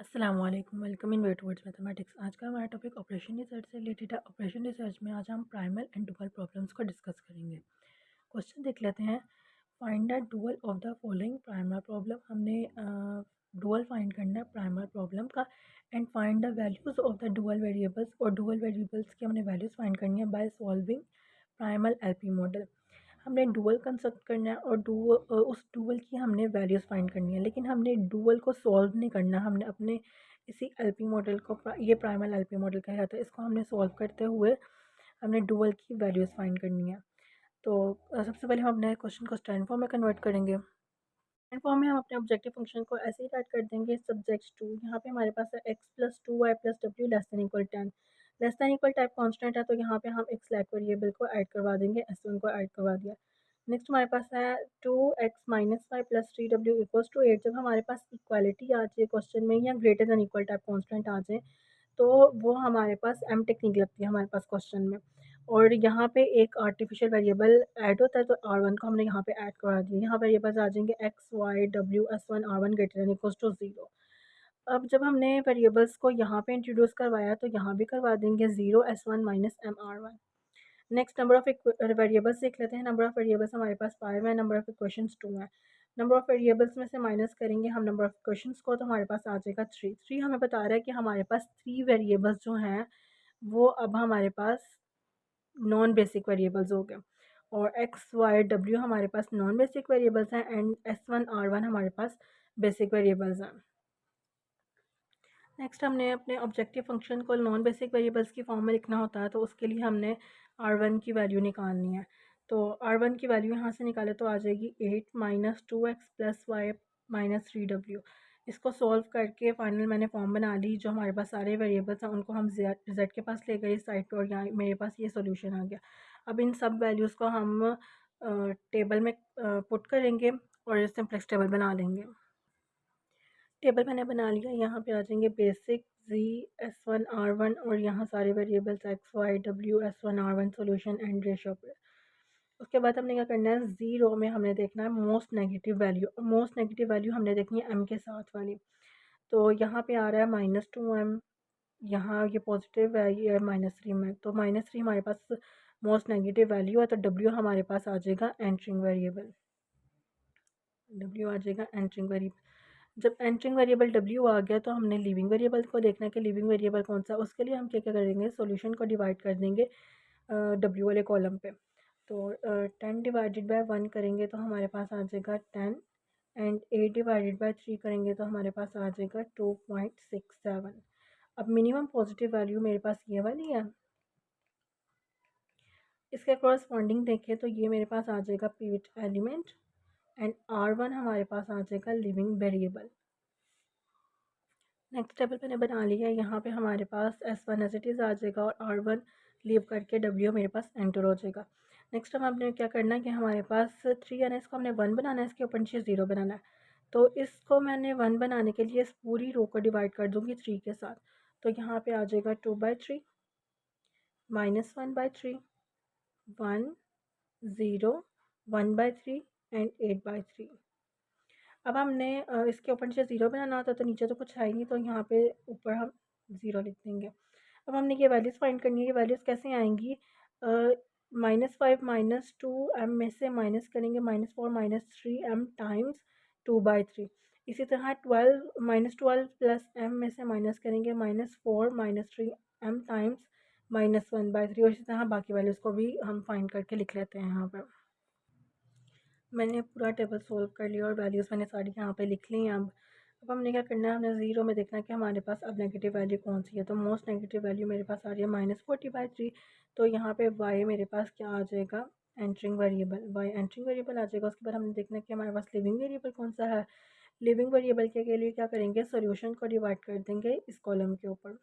अस्सलाम वालेकुम, welcome in wait towards mathematics. आज का हमारा टॉपिक ऑपरेशन रिसर्च से रिलेटेड है। ऑपरेशन रिसर्च में आज हम प्राइमल एंड डुअल प्रॉब्लम्स को डिस्कस करेंगे। क्वेश्चन देख लेते हैं। Find the dual of the following primal problem. हमने डुअल फाइंड करना है प्राइमल प्रॉब्लम का। And find the values of the dual variables, और डुअल वेरिएबल्स की हमने वैल्यूज़ फाइंड करनी है by solving primal LP model. हमने डुअल कंस्ट्रक्ट करना है और उस डुअल की हमने वैल्यूज़ फाइंड करनी है, लेकिन हमने डुअल को सॉल्व नहीं करना। हमने अपने इसी एलपी मॉडल को, ये प्राइमल एलपी मॉडल कहा जाता है, इसको हमने सॉल्व करते हुए हमने डुअल की वैल्यूज़ फाइंड करनी है। तो सबसे पहले हम अपने क्वेश्चन को स्टैंड फॉर्म में कन्वर्ट करेंगे। स्टैंड फॉर्म में हम अपने ऑब्जेक्टिव फंक्शन को ऐसे ही राइट कर देंगे। सब्जेक्ट टू, यहाँ पे हमारे पास है X plus two Y plus W less than equal 10। Less than equal type constant है, तो यहाँ पे हम एक स्लैक वेरिएबल को ऐड करवा देंगे, S1 को ऐड करवा दिया। नेक्स्ट हमारे पास है 2x minus Y plus 3w equals to 8। जब हमारे पास इक्वालिटी आ जाए क्वेश्चन में, या greater than equal type constant आ जाए, तो वो हमारे पास एम टेक्निक लगती है हमारे पास क्वेश्चन में। और यहाँ पे एक आर्टिफिशियल वेरिएबल ऐड होता है, तो R1 को हमने यहाँ पे ऐड करवा दिया। यहाँ वेरिएबल्स आ जाएंगे X Y W S1 R1 greater than equals to 0। अब जब हमने वेरिएबल्स को यहाँ पे इंट्रोड्यूस करवाया, तो यहाँ भी करवा देंगे 0 S1 minus M R1। Next number of variables देख लेते हैं। नंबर ऑफ वेरिएबल्स हमारे पास 5 है, नंबर ऑफ इक्वेशंस 2 है। नंबर ऑफ वेरिएबल्स में से माइनस करेंगे हम नंबर ऑफ इक्वेशंस को, तो हमारे पास आ जाएगा 3। 3 हमें बता रहा है कि हमारे पास 3 वेरिएबल्स जो हैं वो अब हमारे पास नॉन बेसिक वेरिएबल्स हो गए, और एक्स वाई डब्ल्यू हमारे पास नॉन बेसिक वेरिएबल्स हैं, एंड S1 R1 हमारे पास बेसिक वेरिएबल्स हैं। नेक्स्ट हमने अपने ऑब्जेक्टिव फंक्शन को नॉन बेसिक वेरिएबल्स की फॉर्म में लिखना होता है, तो उसके लिए हमने R1 की वैल्यू निकालनी है। तो R1 की वैल्यू यहाँ से निकाले तो आ जाएगी 8 minus 2x plus Y minus 3w। इसको सॉल्व करके फाइनल मैंने फॉर्म बना ली। जो हमारे पास सारे वेरिएबल्स हैं उनको हम जेड के पास ले गए इस साइड पे, और यहाँ मेरे पास ये सोल्यूशन आ गया। अब इन सब वैल्यूज़ को हम टेबल में पुट करेंगे और सिंप्लेक्स टेबल बना लेंगे। टेबल मैंने बना लिया। यहाँ पे आ जाएंगे बेसिक जी S1 R1, और यहाँ सारे variables X Y W S1 R1 solution and ratio पे। उसके बाद हमने क्या करना है, ज़ीरो में हमने देखना है most negative value. Most negative value हमने देखनी है m के साथ वाली। तो यहाँ पे आ रहा है -2m, यहाँ ये पॉजिटिव है, ये -3 में, तो -3 हमारे पास मोस्ट नेगेटिव वैल्यू है। तो w हमारे पास आ जाएगा एंटरिंग वेरिएबल। w आ जाएगा एंटरिंग वेरिएबल। जब एंटरिंग वेरिएबल w आ गया, तो हमने लिविंग वेरिएबल को देखना है कि लिविंग वेरिएबल कौन सा है। उसके लिए हम क्या क्या करेंगे, सॉल्यूशन को डिवाइड कर देंगे w वाले कॉलम पे। तो 10 डिवाइडेड बाय 1 करेंगे तो हमारे पास आ जाएगा 10, एंड 8 डिवाइडेड बाय 3 करेंगे तो हमारे पास आ जाएगा 2.67। अब मिनिमम पॉजिटिव वैल्यू मेरे पास ये वाली है। इसके कॉरस्पॉन्डिंग देखें तो ये मेरे पास आ जाएगा पिवट एलिमेंट, एंड R1 हमारे पास आ जाएगा लिविंग वेरिएबल। नेक्स्ट टेबल मैंने बना लिया है। यहाँ पे हमारे पास S1 एज इट इज़ आ जाएगा, और R1 लीव करके W मेरे पास एंटर हो जाएगा। नेक्स्ट हम आपने क्या करना है कि हमारे पास 3 है ना, इसको हमने 1 बनाना है, इसके ऊपर नीचे 0 बनाना है। तो इसको मैंने 1 बनाने के लिए इस पूरी रो को डिवाइड कर दूँगी 3 के साथ। तो यहाँ पे आ जाएगा 2/3 -1/3 1 0 1/3 एंड 8/3। अब हमने इसके ऊपर नीचे 0 बनाना होता है, तो नीचे तो कुछ है ही नहीं, तो यहाँ पे ऊपर हम 0 लिख देंगे। अब हमने ये वैल्यूज़ फाइंड करनी है। ये वैल्यूज़ कैसे आएंगी, -5 -2 m में से माइनस करेंगे -4 -3m टाइम्स 2/3। इसी तरह 12 प्लस m में से माइनस करेंगे -4 -3m टाइम्स -1/3, और इसी तरह बाकी वैल्यूज़ को भी हम फाइंड करके लिख लेते हैं यहाँ पर। मैंने पूरा टेबल सोल्व कर लिया और वैल्यूज़ मैंने सारी यहाँ पे लिख ली हैं। अब हमने क्या करना है, हमने ज़ीरो में देखना है कि हमारे पास अब नेगेटिव वैल्यू कौन सी है। तो मोस्ट नेगेटिव वैल्यू मेरे पास आ रही है -40/3। तो यहाँ पे y मेरे पास क्या आ जाएगा, entering variable. y entering variable आ जाएगा। उसके बाद हमने देखना है कि हमारे पास लिविंग वेरिएबल कौन सा है। लिविंग वेरिएबल के लिए क्या करेंगे, सोल्यूशन को डिवाइड कर देंगे इस कॉलम के ऊपर।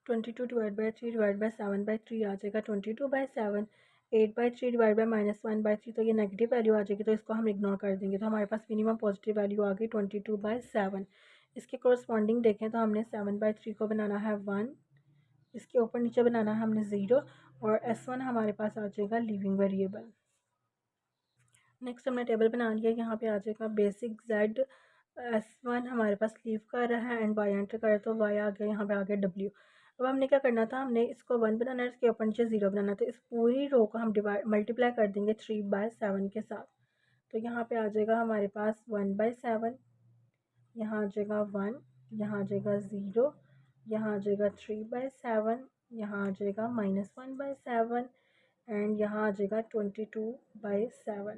22 डिवाइड बाई 3 डिवाइड बाई 7/3 आ जाएगा 22/7। 8/3 डिवाइड बाई -1/3, तो ये नेगेटिव वैल्यू आ जाएगी, तो इसको हम इग्नोर कर देंगे। तो हमारे पास मिनिमम पॉजिटिव वैल्यू आ गई 22/7। इसके कोरस्पॉन्डिंग देखें तो हमने 7/3 को बनाना है 1, इसके ऊपर नीचे बनाना है हमने 0, और S1 हमारे पास आ जाएगा लिविंग वेरिएबल। नेक्स्ट हमने टेबल बना लिया। यहाँ पे आ जाएगा बेसिक Z S1 हमारे पास लीव कर रहा है एंड वाई एंटर करे तो वाई आ गया, यहाँ पे आ गया W। अब हमने क्या करना था, हमने इसको 1 बनाना है, इसके ऊपर नीचे 0 बनाना था। इस पूरी रो को हम मल्टीप्लाई कर देंगे 3/7 के साथ। तो यहाँ पे आ जाएगा हमारे पास 1/7, यहाँ आ जाएगा 1, यहाँ आ जाएगा 0, यहाँ आ जाएगा 3/7, यहाँ आ जाएगा -1/7 एंड यहाँ आ जाएगा 22/7।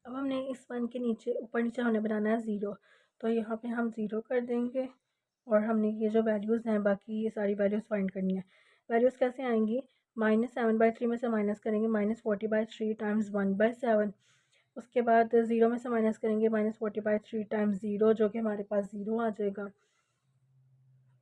अब हमने इस 1 के नीचे ऊपर नीचे हमने बनाना है 0, तो यहाँ पे हम 0 कर देंगे और हमने ये जो वैल्यूज़ हैं बाकी ये सारी वैल्यूज़ फाइंड करनी है। वैल्यूज़ कैसे आएंगी, -7/3 में से माइनस करेंगे -40/3 टाइम्स 1/7। उसके बाद 0 में से माइनस करेंगे -40/3 टाइम्स 0, जो कि हमारे पास 0 आ जाएगा।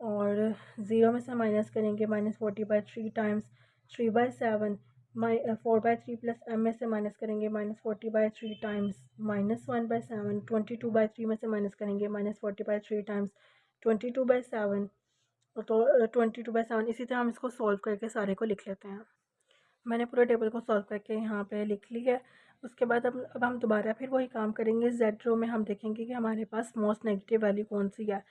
और 0 में से माइनस करेंगे -40/3 टाइम्स 3/7, 4/3 प्लस m में से माइनस करेंगे -40/3 टाइम्स -1/7, 22/3 में से माइनस करेंगे -40/3 टाइम्स 22/7। तो 22/7 इसी तरह हम इसको सॉल्व करके सारे को लिख लेते हैं। मैंने पूरे टेबल को सॉल्व करके यहाँ पे लिख लिया है। उसके बाद अब हम दोबारा फिर वही काम करेंगे। जेड रो में हम देखेंगे कि हमारे पास मोस्ट नेगेटिव वैल्यू कौन सी है।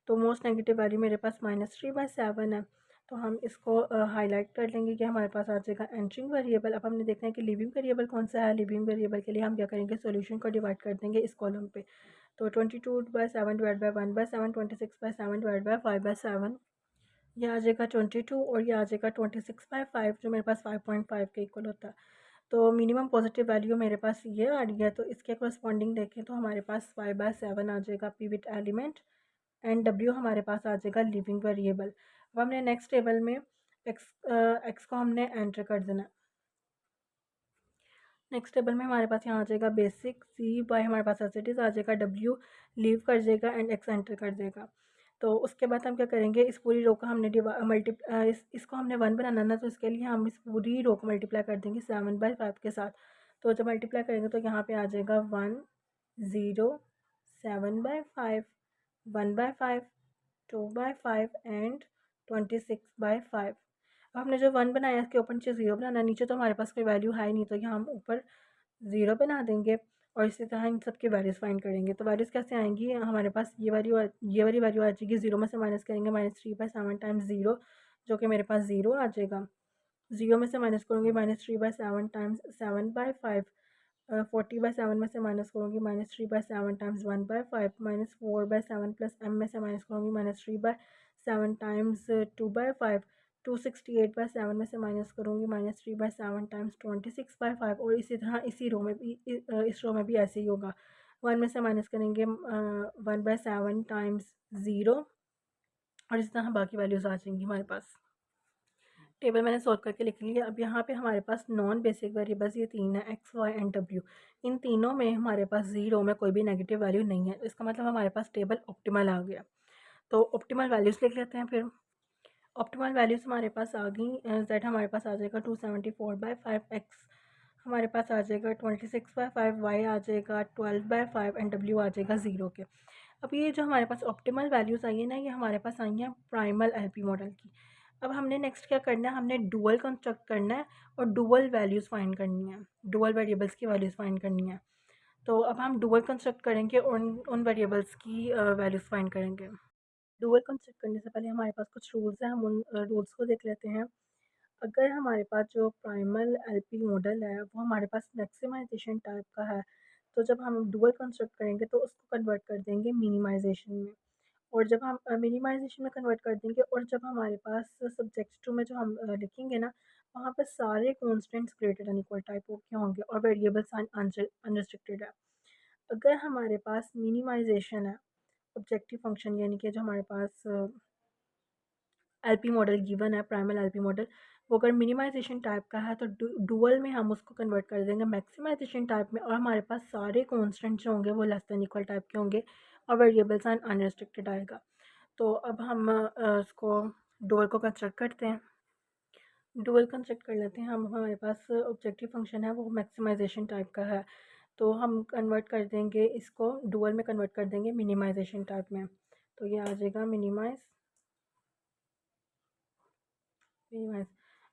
तो मोस्ट नेगेटिव वैल्यू मेरे पास -3/7 है। तो हम इसको हाईलाइट कर लेंगे कि हमारे पास आ जाएगा एंटरिंग वेरिएबल। अब हमने देखना है कि लिविंग वेरिएबल कौन सा है। लिविंग वेरिएबल के लिए हम क्या करेंगे, सोल्यूशन को डिवाइड कर देंगे इस कॉलम पे। तो 22/7 डिवाइड बाई 1/7, 26/7 डिवाइड बाई 5/7, ये आ जाएगा 22 और ये आ जाएगा 26/5, जो मेरे पास 5.5 के इक्वल होता है। तो मिनिमम पॉजिटिव वैल्यू मेरे पास ये आ रही है। तो इसके करस्पॉन्डिंग देखें तो हमारे पास 5/7 आ जाएगा पिवट एलिमेंट एंड W हमारे पास आ जाएगा लिविंग वेरिएबल। अब हमने नेक्स्ट टेबल में एक्स को हमने एंटर कर देना। नेक्स्ट टेबल में हमारे पास यहाँ आ जाएगा बेसिक, सी वाई हमारे पास एज इट इज़ आ जाएगा, W लीव कर देगा एंड एक्स एंटर कर देगा। तो उसके बाद हम क्या करेंगे, इस पूरी रो का हमने इसको हमने 1 बनाना ना, तो इसके लिए हम इस पूरी रो को मल्टीप्लाई कर देंगे 7/5 के साथ। तो जब मल्टीप्लाई करेंगे तो यहाँ पे आ जाएगा 1, 0, 7/5, 1/5, 2/5 एंड 26/5। अब हमने जो 1 बनाया इसके ऊपर नीचे 0 बनाना, नीचे तो हमारे पास कोई वैल्यू है ही नहीं, तो यहाँ हम ऊपर 0 बना देंगे और इसी तरह इन सब की वैल्यूज़ फाइंड करेंगे। तो वैल्यूज़ कैसे आएंगी, हमारे पास ये वाली वैल्यू आ जाएगी। 0 में से माइनस करेंगे -3/7 टाइम्स 0, जो कि मेरे पास 0 आ जाएगा। 0 में से माइनस करूँगी -3/7 टाइम्स 7/5, 40/7 में से माइनस करूँगी -3/7 टाइम्स 1/5, -4/7 प्लस m में से माइनस करूँगी -3/7 टाइम्स 2/5, 268/7 में से माइनस करूँगी -3/7 टाइम्स 26/5। और इसी तरह इसी रो में भी इस रो में भी ऐसे ही होगा। 1 में से माइनस करेंगे 1/7 टाइम्स 0 और इस तरह बाकी वैल्यूज़ आ जाएंगी हमारे पास। टेबल मैंने सॉल्व करके लिख लिया। अब यहाँ पे हमारे पास नॉन बेसिक वेरिएबल्स ये 3 है, एक्स वाई एंड डब्ल्यू। इन तीनों में हमारे पास 0 में कोई भी नेगेटिव वैल्यू नहीं है। इसका मतलब हमारे पास टेबल ऑप्टिमल आ गया। तो ऑप्टिमल वैल्यूज़ लिख लेते हैं फिर। ऑप्टिमल वैल्यूज़ हमारे पास आ गई। जेड हमारे पास आ जाएगा 274/5, एक्स हमारे पास आ जाएगा 26/5, वाई आ जाएगा 12/5 एंड डब्ल्यू आ जाएगा 0 के। अब ये जो हमारे पास ऑप्टिमल वैल्यूज़ आई है ना, ये हमारे पास आई हैं प्राइमल एलपी मॉडल की। अब हमने नेक्स्ट क्या करना है, हमने डुअल कंस्ट्रक्ट करना है और डुअल वैल्यूज़ फाइंड करनी है, डुअल वेरिएबल्स की वैल्यूज़ फाइंड करनी है। तो अब हम डुअल कंस्ट्रक्ट करेंगे और उन वेरिएबल्स की वैल्यूज़ फाइंड करेंगे। डुअल कंस्ट्रक्ट करने से पहले हमारे पास कुछ रूल्स हैं, हम उन रूल्स को देख लेते हैं। अगर हमारे पास जो प्राइमल एलपी मॉडल है वो हमारे पास मैक्सिमाइजेशन टाइप का है, तो जब हम डुअल कंस्ट्रक्ट करेंगे तो उसको कन्वर्ट कर देंगे मिनिमाइजेशन में। और जब हम मिनिमाइजेशन में कन्वर्ट कर देंगे और जब हमारे पास सब्जेक्ट टू में जो हम लिखेंगे ना, वहाँ पे सारे constants greater than equal type के होंगे और वेरिएबल्स अनरिस्ट्रिक्टेड है। अगर हमारे पास मिनिमाइजेशन है, ऑब्जेक्टिव फंक्शन यानी कि जो हमारे पास एलपी मॉडल गिवन है, प्राइमल एलपी मॉडल, वो अगर मिनिमाइजेशन टाइप का है तो डुअल में हम उसको कन्वर्ट कर देंगे मैक्सिमाइजेशन टाइप में, और हमारे पास सारे कॉन्स्टेंट जो होंगे वो लेस देन इक्वल टाइप के होंगे और वेरिएबल्स अनरिस्ट्रिक्टेड आएगा। तो अब हम इसको डुअल को कंस्ट्रक्ट करते हैं। डुअल कंस्ट्रक्ट कर लेते हैं हम। हमारे पास ऑब्जेक्टिव फंक्शन है वो मैक्सिमाइजेशन टाइप का है, तो हम कन्वर्ट कर देंगे इसको, डुअल में कन्वर्ट कर देंगे मिनिमाइजेशन टाइप में। तो ये आ जाएगा मिनिमाइज।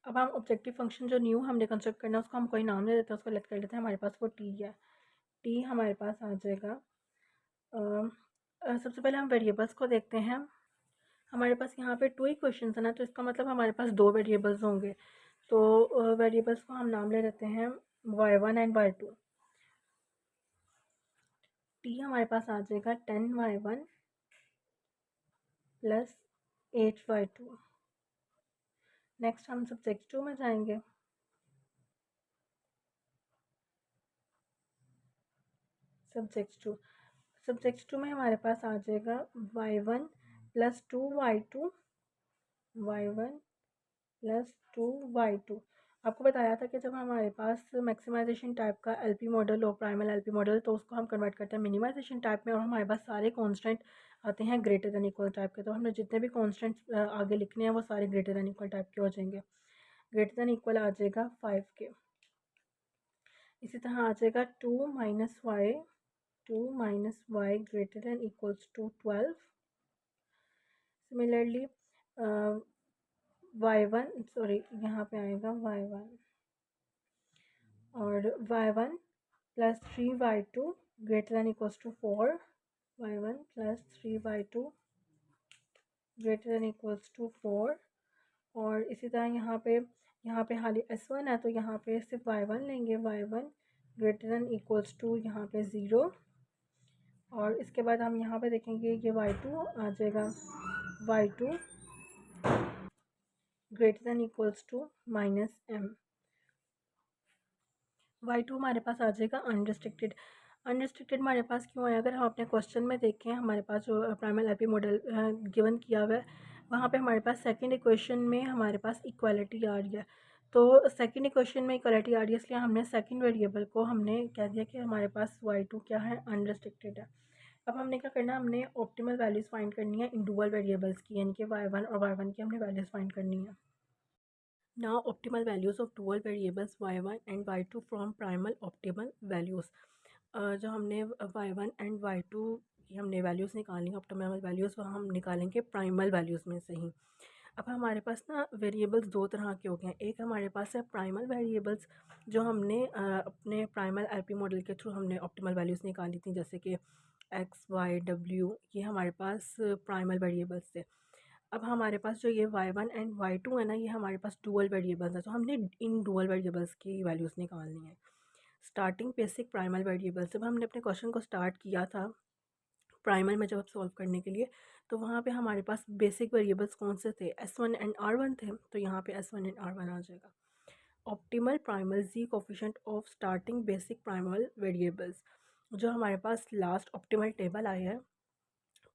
अब हम ऑब्जेक्टिव फंक्शन जो न्यू हमने कंस्ट्रक्ट करना है उसको हम कोई नाम दे देते हैं, उसको लेट कर लेते हैं। हमारे पास वो टी है। टी हमारे पास आ जाएगा, सबसे पहले हम वेरिएबल्स को देखते हैं। हमारे पास यहाँ पे 2 ही क्वेश्चन है ना, तो इसका मतलब हमारे पास 2 वेरिएबल्स होंगे। तो वेरिएबल्स को हम नाम ले लेते हैं y1 एंड y2। टी हमारे पास आ जाएगा 10y1 प्लस 8y2। नेक्स्ट हम सब्जेक्ट 2 में जाएंगे। सब्जेक्ट टू में हमारे पास आ जाएगा y1 plus 2y2, y1 plus 2y2। आपको बताया था कि जब हमारे पास मैक्सिमाइजेशन टाइप का एलपी मॉडल हो, प्राइमल एलपी मॉडल, तो उसको हम कन्वर्ट करते हैं मिनिमाइजेशन टाइप में, और हमारे पास सारे कांस्टेंट आते हैं ग्रेटर देन इक्वल टाइप के। तो हमने जितने भी कांस्टेंट्स आगे लिखने हैं वो सारे ग्रेटर देन इक्वल टाइप के हो जाएंगे। ग्रेटर देन इक्वल आ जाएगा 5 के। इसी तरह आ जाएगा 2 minus y greater than equals to 12। Similarly y1 sorry यहाँ पे आएगा y1 और y1 plus 3y2 greater than equals to 4। y1 plus 3y2 greater than equals to 4। और इसी तरह यहाँ पे हाली s1 है, तो यहाँ पे सिर्फ y1 लेंगे, y1 greater than equals to यहाँ पे 0। और इसके बाद हम यहाँ पे देखेंगे ये y2 आ जाएगा, y2 greater than equals to minus m। y2 हमारे पास आ जाएगा अनरिस्ट्रिक्टेड। अनरिस्ट्रिक्टेड हमारे पास क्यों है? अगर हम अपने क्वेश्चन में देखें, हमारे पास जो प्राइमल एलपी मॉडल गिवन किया हुआ है, वहाँ पे हमारे पास सेकंड इक्वेशन में हमारे पास इक्वालिटी आ रही है। तो सेकंड इक्वेशन में इक्वालिटी आ रही है, इसलिए हमने सेकंड वेरिएबल को हमने कह दिया कि हमारे पास y2 क्या है, अनरिस्ट्रिक्टेड है। अब हमने क्या करना है, हमने ऑप्टिमल वैल्यूज़ फाइंड करनी है इन डुअल वेरिएबल्स की, यानी कि y1 और y1 की हमने वैल्यूज़ फाइंड करनी है। Now optimal values of dual variables y1 and y2 from primal optimal values। जो हमने y1 एंड y2 की हमने वैल्यूज़ निकाली, ऑप्टिमल वैल्यूज़ वो हम निकालेंगे प्राइमल वैल्यूज़ में से ही। अब हमारे पास ना वेरिएबल्स दो तरह के हो गए हैं। एक हमारे पास है प्राइमल वेरिएबल्स, जो हमने अपने प्राइमल एलपी मॉडल के थ्रू हमने ऑप्टिमल वैल्यूज़ निकाली थी, जैसे कि x y w, ये हमारे पास प्राइमल वेरिएबल्स थे। अब हमारे पास जो ये y1 एंड y2 है ना, ये हमारे पास डुअल वेरिएबल्स है, तो हमने इन डुअल वेरिएबल्स की वैल्यूज़ निकालनी है। स्टार्टिंग बेसिक प्राइमल वेरिएबल्स, जब हमने अपने क्वेश्चन को स्टार्ट किया था प्राइमल में, जब सॉल्व करने के लिए, तो वहाँ पे हमारे पास बेसिक वेरिएबल्स कौन से थे, s1 एंड r1 थे, तो यहाँ पे s1 एंड r1 आ जाएगा। Optimal primal z coefficient of starting basic primal variables, जो हमारे पास लास्ट ऑप्टिमल टेबल आया है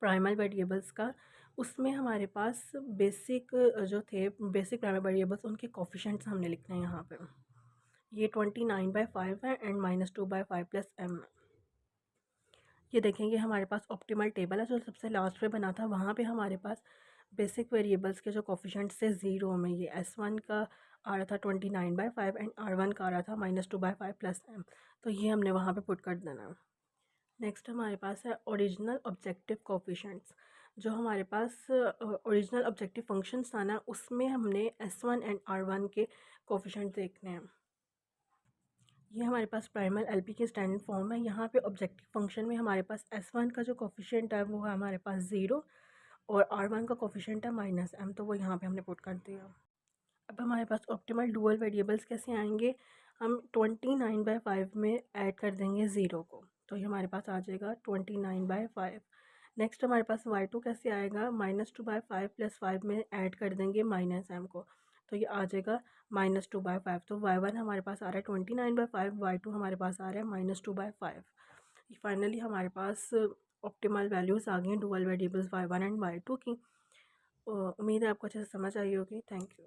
प्राइमल वेरिएबल्स का, उसमें हमारे पास बेसिक जो थे बेसिक प्राइमल वेरिएबल्स, उनके कोफिशिएंट्स हमने लिखने हैं यहाँ पे। ये 29/5 है एंड -2/5 प्लस m। ये देखेंगे हमारे पास ऑप्टिमल टेबल है जो सबसे लास्ट में बना था, वहाँ पे हमारे पास बेसिक वेरिएबल्स के जो कोफिशिएंट्स थे 0 में, ये s1 का आ रहा था 29/5 एंड r1 का आ रहा था -2/5 प्लस m, तो ये हमने वहाँ पे पुट कर देना है। नेक्स्ट हमारे पास है ओरिजिनल ऑब्जेक्टिव कोफिशिएंट्स, जो हमारे पास ओरिजिनल ऑब्जेक्टिव फंक्शंस था ना, उसमें हमने s1 एंड r1 के कोफिशिएंट देखने हैं। ये हमारे पास प्राइमल एलपी की स्टैंडर्ड फॉर्म है। यहाँ पे ऑब्जेक्टिव फंक्शन में हमारे पास s1 का जो कोफिशिएंट है वो है हमारे पास 0, और r1 का कोफिशिएंट है -m, तो वो यहाँ पे हमने पुट कर दिया। अब हमारे पास ऑप्टिमल डुअल वेरिएबल्स कैसे आएंगे, हम 29/5 में ऐड कर देंगे 0 को, तो ये हमारे पास आ जाएगा 29/5। नेक्स्ट हमारे पास y2 कैसे आएगा, -2/5 प्लस 5 में ऐड कर देंगे -m को, तो ये आ जाएगा -2/5। तो y1 हमारे पास आ रहा है 29/5, y2 हमारे पास आ रहा है -2/5। फाइनली हमारे पास ऑप्टिमल वैल्यूज़ आ गई dual variables y1 and y2 की। उम्मीद है आपको अच्छे से समझ आई होगी। Thank you.